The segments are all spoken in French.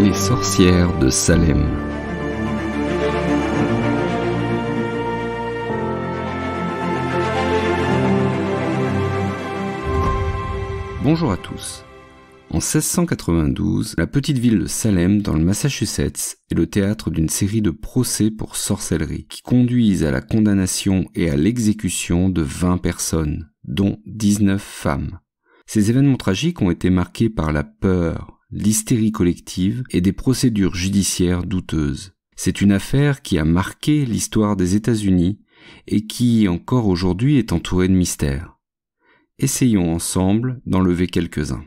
Les sorcières de Salem. Bonjour à tous. En 1692, la petite ville de Salem, dans le Massachusetts, est le théâtre d'une série de procès pour sorcellerie qui conduisent à la condamnation et à l'exécution de 20 personnes, dont 19 femmes. Ces événements tragiques ont été marqués par la peur, l'hystérie collective et des procédures judiciaires douteuses. C'est une affaire qui a marqué l'histoire des États-Unis et qui, encore aujourd'hui, est entourée de mystères. Essayons ensemble d'en lever quelques-uns.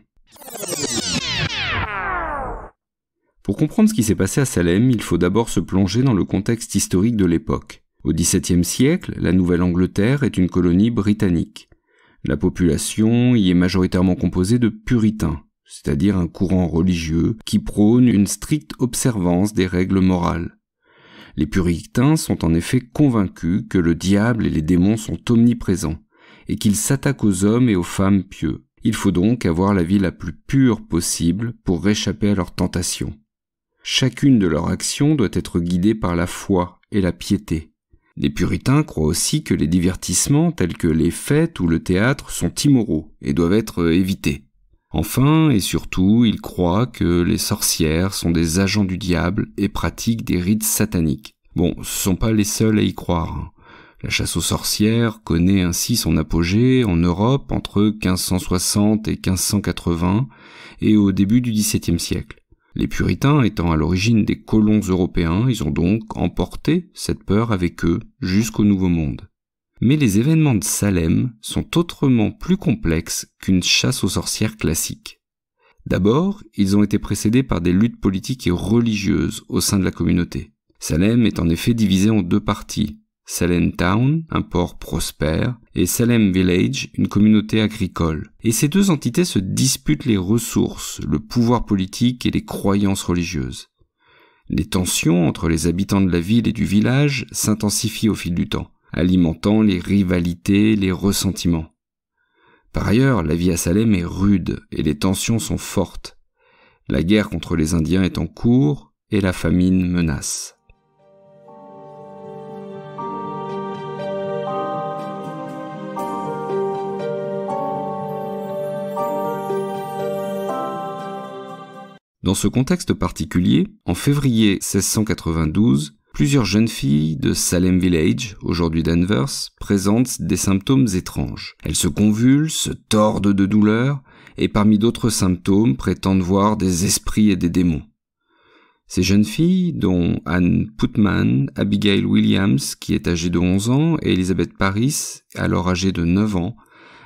Pour comprendre ce qui s'est passé à Salem, il faut d'abord se plonger dans le contexte historique de l'époque. Au XVIIe siècle, la Nouvelle-Angleterre est une colonie britannique. La population y est majoritairement composée de puritains, c'est-à-dire un courant religieux qui prône une stricte observance des règles morales. Les puritains sont en effet convaincus que le diable et les démons sont omniprésents et qu'ils s'attaquent aux hommes et aux femmes pieux. Il faut donc avoir la vie la plus pure possible pour réchapper à leurs tentations. Chacune de leurs actions doit être guidée par la foi et la piété. Les puritains croient aussi que les divertissements tels que les fêtes ou le théâtre sont immoraux et doivent être évités. Enfin et surtout, ils croient que les sorcières sont des agents du diable et pratiquent des rites sataniques. Bon, ce ne sont pas les seuls à y croire. La chasse aux sorcières connaît ainsi son apogée en Europe entre 1560 et 1580 et au début du XVIIe siècle. Les puritains étant à l'origine des colons européens, ils ont donc emporté cette peur avec eux jusqu'au Nouveau Monde. Mais les événements de Salem sont autrement plus complexes qu'une chasse aux sorcières classique. D'abord, ils ont été précédés par des luttes politiques et religieuses au sein de la communauté. Salem est en effet divisé en deux parties. Salem Town, un port prospère, et Salem Village, une communauté agricole. Et ces deux entités se disputent les ressources, le pouvoir politique et les croyances religieuses. Les tensions entre les habitants de la ville et du village s'intensifient au fil du temps, alimentant les rivalités et les ressentiments. Par ailleurs, la vie à Salem est rude et les tensions sont fortes. La guerre contre les Indiens est en cours et la famine menace. Dans ce contexte particulier, en février 1692, plusieurs jeunes filles de Salem Village, aujourd'hui Danvers, présentent des symptômes étranges. Elles se convulsent, se tordent de douleur, et parmi d'autres symptômes prétendent voir des esprits et des démons. Ces jeunes filles, dont Anne Putman, Abigail Williams, qui est âgée de 11 ans, et Elizabeth Paris, alors âgée de 9 ans,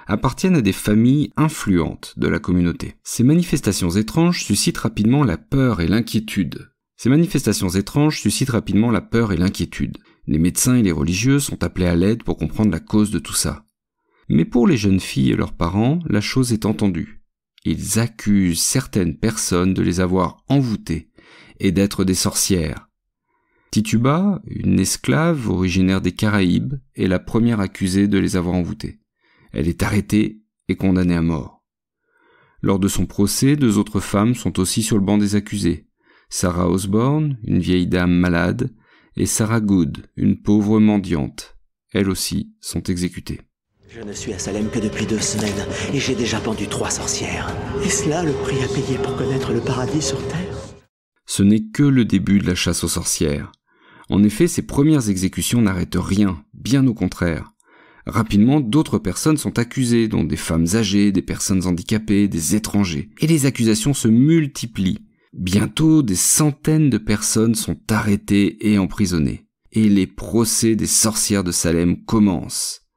appartiennent à des familles influentes de la communauté. Ces manifestations étranges suscitent rapidement la peur et l'inquiétude. Les médecins et les religieux sont appelés à l'aide pour comprendre la cause de tout ça. Mais pour les jeunes filles et leurs parents, la chose est entendue. Ils accusent certaines personnes de les avoir envoûtées et d'être des sorcières. Tituba, une esclave originaire des Caraïbes, est la première accusée de les avoir envoûtées. Elle est arrêtée et condamnée à mort. Lors de son procès, deux autres femmes sont aussi sur le banc des accusés. Sarah Osborne, une vieille dame malade, et Sarah Good, une pauvre mendiante. Elles aussi sont exécutées. Je ne suis à Salem que depuis 2 semaines, et j'ai déjà pendu 3 sorcières. Est-ce là le prix à payer pour connaître le paradis sur Terre ? Ce n'est que le début de la chasse aux sorcières. En effet, ces premières exécutions n'arrêtent rien, bien au contraire. Rapidement, d'autres personnes sont accusées, dont des femmes âgées, des personnes handicapées, des étrangers. Et les accusations se multiplient. Bientôt, des centaines de personnes sont arrêtées et emprisonnées. Et les procès des sorcières de Salem commencent.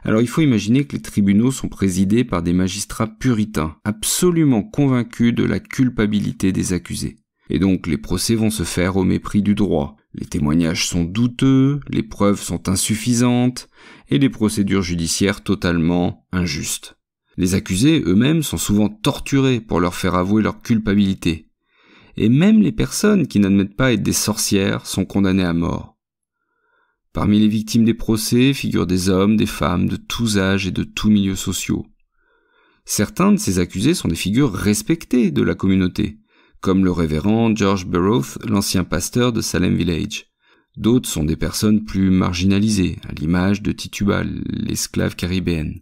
Alors il faut imaginer que les tribunaux sont présidés par des magistrats puritains, absolument convaincus de la culpabilité des accusés. Et donc les procès vont se faire au mépris du droit. Les témoignages sont douteux, les preuves sont insuffisantes, et les procédures judiciaires totalement injustes. Les accusés eux-mêmes sont souvent torturés pour leur faire avouer leur culpabilité. Et même les personnes qui n'admettent pas être des sorcières sont condamnées à mort. Parmi les victimes des procès figurent des hommes, des femmes, de tous âges et de tous milieux sociaux. Certains de ces accusés sont des figures respectées de la communauté, comme le révérend George Burroughs, l'ancien pasteur de Salem Village. D'autres sont des personnes plus marginalisées, à l'image de Tituba, l'esclave caribéenne.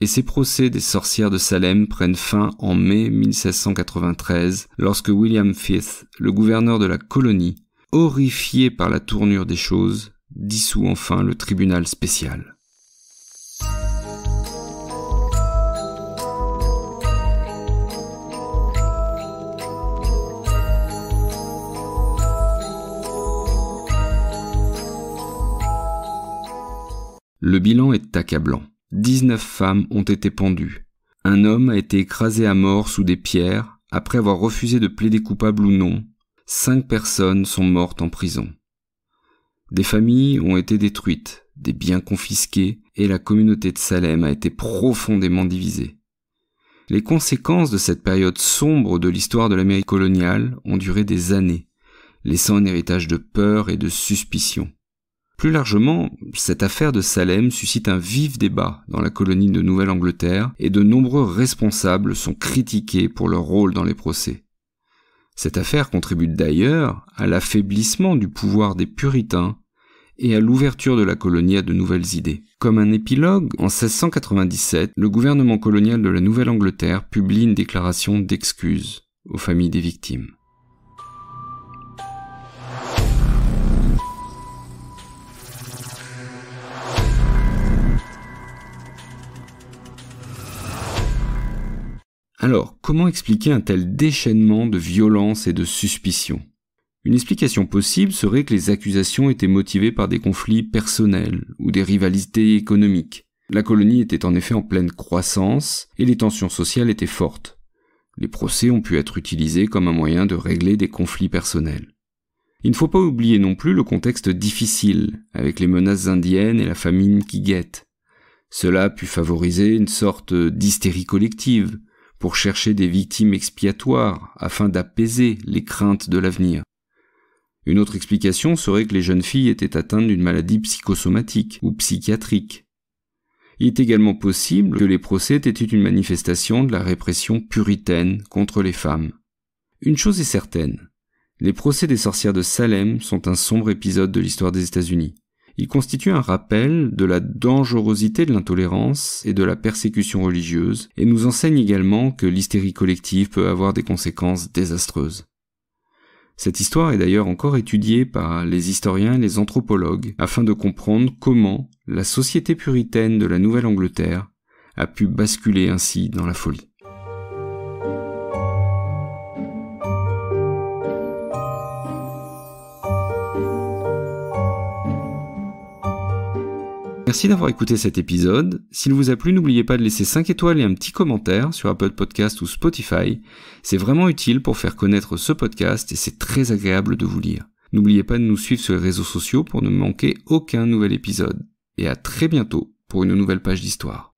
Et ces procès des sorcières de Salem prennent fin en mai 1693, lorsque William Fifth, le gouverneur de la colonie, horrifié par la tournure des choses, dissout enfin le tribunal spécial. Le bilan est accablant. 19 femmes ont été pendues. Un homme a été écrasé à mort sous des pierres après avoir refusé de plaider coupable ou non. 5 personnes sont mortes en prison. Des familles ont été détruites, des biens confisqués et la communauté de Salem a été profondément divisée. Les conséquences de cette période sombre de l'histoire de l'Amérique coloniale ont duré des années, laissant un héritage de peur et de suspicion. Plus largement, cette affaire de Salem suscite un vif débat dans la colonie de Nouvelle-Angleterre et de nombreux responsables sont critiqués pour leur rôle dans les procès. Cette affaire contribue d'ailleurs à l'affaiblissement du pouvoir des puritains et à l'ouverture de la colonie à de nouvelles idées. Comme un épilogue, en 1697, le gouvernement colonial de la Nouvelle-Angleterre publie une déclaration d'excuses aux familles des victimes. Alors, comment expliquer un tel déchaînement de violence et de suspicion ? Une explication possible serait que les accusations étaient motivées par des conflits personnels ou des rivalités économiques. La colonie était en effet en pleine croissance et les tensions sociales étaient fortes. Les procès ont pu être utilisés comme un moyen de régler des conflits personnels. Il ne faut pas oublier non plus le contexte difficile, avec les menaces indiennes et la famine qui guette. Cela a pu favoriser une sorte d'hystérie collective, pour chercher des victimes expiatoires afin d'apaiser les craintes de l'avenir. Une autre explication serait que les jeunes filles étaient atteintes d'une maladie psychosomatique ou psychiatrique. Il est également possible que les procès étaient une manifestation de la répression puritaine contre les femmes. Une chose est certaine, les procès des sorcières de Salem sont un sombre épisode de l'histoire des États-Unis. Il constitue un rappel de la dangerosité de l'intolérance et de la persécution religieuse et nous enseigne également que l'hystérie collective peut avoir des conséquences désastreuses. Cette histoire est d'ailleurs encore étudiée par les historiens et les anthropologues afin de comprendre comment la société puritaine de la Nouvelle-Angleterre a pu basculer ainsi dans la folie. Merci d'avoir écouté cet épisode. S'il vous a plu, n'oubliez pas de laisser 5 étoiles et un petit commentaire sur Apple Podcast ou Spotify. C'est vraiment utile pour faire connaître ce podcast et c'est très agréable de vous lire. N'oubliez pas de nous suivre sur les réseaux sociaux pour ne manquer aucun nouvel épisode. Et à très bientôt pour une nouvelle page d'histoire.